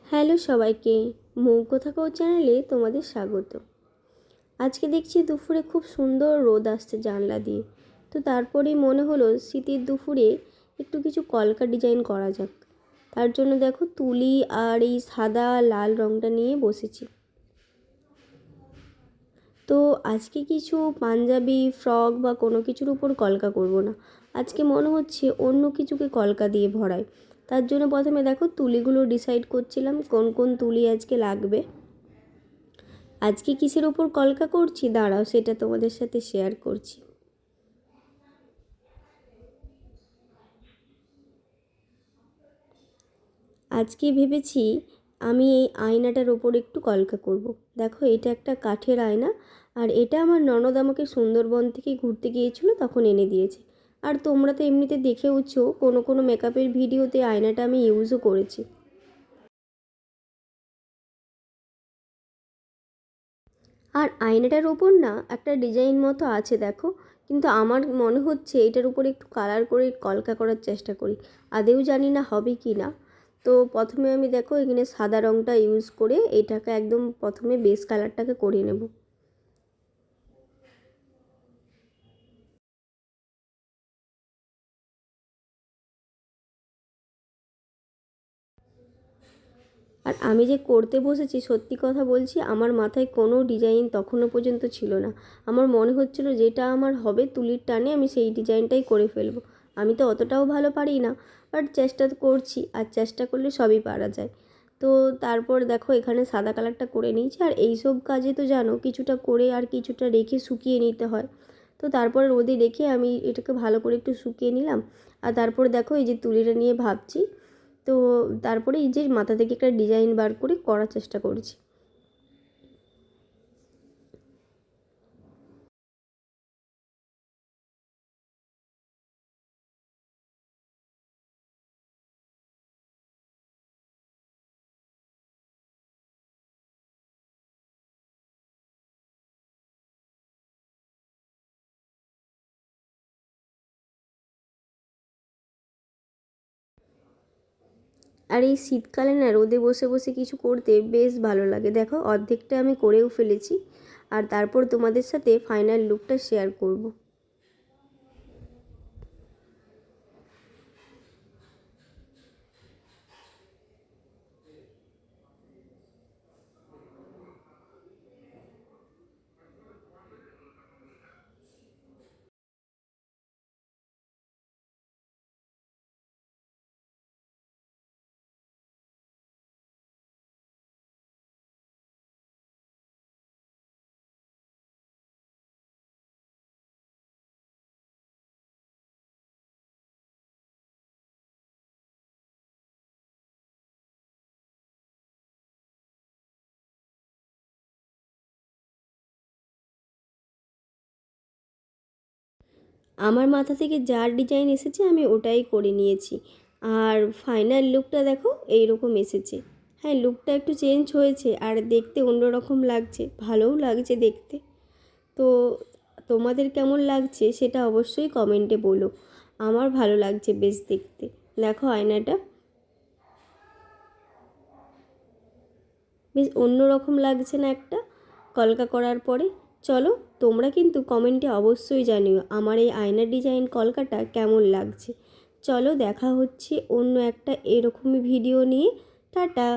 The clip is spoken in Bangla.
হ্যালো সবাইকে, মৌকো থাকো চ্যানেলে তোমাদের স্বাগত। আজকে দেখছি দুপুরে খুব সুন্দর রোদ আসছে জানলা দিয়ে। তো তারপরেই মনে হলো শীতের দুপুরে একটু কিছু কলকা ডিজাইন করা যাক। তার জন্য দেখো তুলি আর এই সাদা লাল রঙটা নিয়ে বসেছি। তো আজকে কিছু পাঞ্জাবি ফ্রক বা কোনো কিছুর উপর কলকা করব না। আজকে মনে হচ্ছে অন্য কিছুকে কলকা দিয়ে ভরাই। তার জন্য প্রথমে দেখো তুলিগুলো ডিসাইড করছিলাম কোন কোন তুলি আজকে লাগবে। আজকে কিসের ওপর কলকা করছি দাঁড়াও সেটা তোমাদের সাথে শেয়ার করছি। আজকে ভেবেছি আমি এই আয়নাটার ওপর একটু কলকা করব। দেখো এটা একটা কাঠের আয়না, আর এটা আমার ননদ আমাকে সুন্দরবন থেকে ঘুরতে গিয়েছিল তখন এনে দিয়েছে। আর তোমরা তো এমনিতে দেখেওছো কোনো কোনো মেকআপের ভিডিওতে আয়নাটা আমি ইউজও করেছি। আর আয়নাটার ওপর না একটা ডিজাইন মতো আছে দেখো, কিন্তু আমার মনে হচ্ছে এটার উপর একটু কালার করে কলকা করার চেষ্টা করি। আদেও জানি না হবে কি না। তো প্রথমে আমি দেখো এখানে সাদা রঙটা ইউজ করে এটাকে একদম প্রথমে বেস কালারটাকে করে নেব। আর আমি যে করতে বসেছি সত্যি কথা বলছি, আমার মাথায় কোনো ডিজাইন তখনও পর্যন্ত ছিল না। আমার মনে হচ্ছিল যেটা আমার হবে তুলির টানে আমি সেই ডিজাইনটাই করে ফেলবো। আমি তো অতটাও ভালো পারি না, বাট চেষ্টা তো করছি, আর চেষ্টা করলে সবই পারা যায়। তো তারপর দেখো এখানে সাদা কালারটা করে নিয়েছি। আর এইসব কাজে তো জানো কিছুটা করে আর কিছুটা রেখে শুকিয়ে নিতে হয়। তো তারপর রোদে রেখে আমি এটাকে ভালো করে একটু শুকিয়ে নিলাম। আর তারপর দেখো এই যে তুলিটা নিয়ে ভাবছি। তো তারপরে এই যে মাথা থেকে একটা ডিজাইন বার করে করার চেষ্টা করছি। আর এই শীতকালে না রোদে বসে বসে কিছু করতে বেশ ভালো লাগে। দেখো অর্ধেকটা আমি করেও ফেলেছি, আর তারপর তোমাদের সাথে ফাইনাল লুকটা শেয়ার করব। আমার মাথা থেকে যার ডিজাইন এসেছে আমি ওটাই করে নিয়েছি। আর ফাইনাল লুকটা দেখো এইরকম এসেছে। হ্যাঁ, লুকটা একটু চেঞ্জ হয়েছে আর দেখতে অন্যরকম লাগছে, ভালোও লাগছে দেখতে। তো তোমাদের কেমন লাগছে সেটা অবশ্যই কমেন্টে বলো। আমার ভালো লাগছে বেশ দেখতে। দেখো আয়নাটা বেশ অন্যরকম লাগছে না একটা কলকা করার পরে? চলো তোমরা কিন্তু কমেন্টে অবশ্যই জানিও আমার এই আয়নার ডিজাইন কলকাটা কেমন লাগছে। চলো দেখা হচ্ছে অন্য একটা এরকমই ভিডিও নিয়ে। টাটা।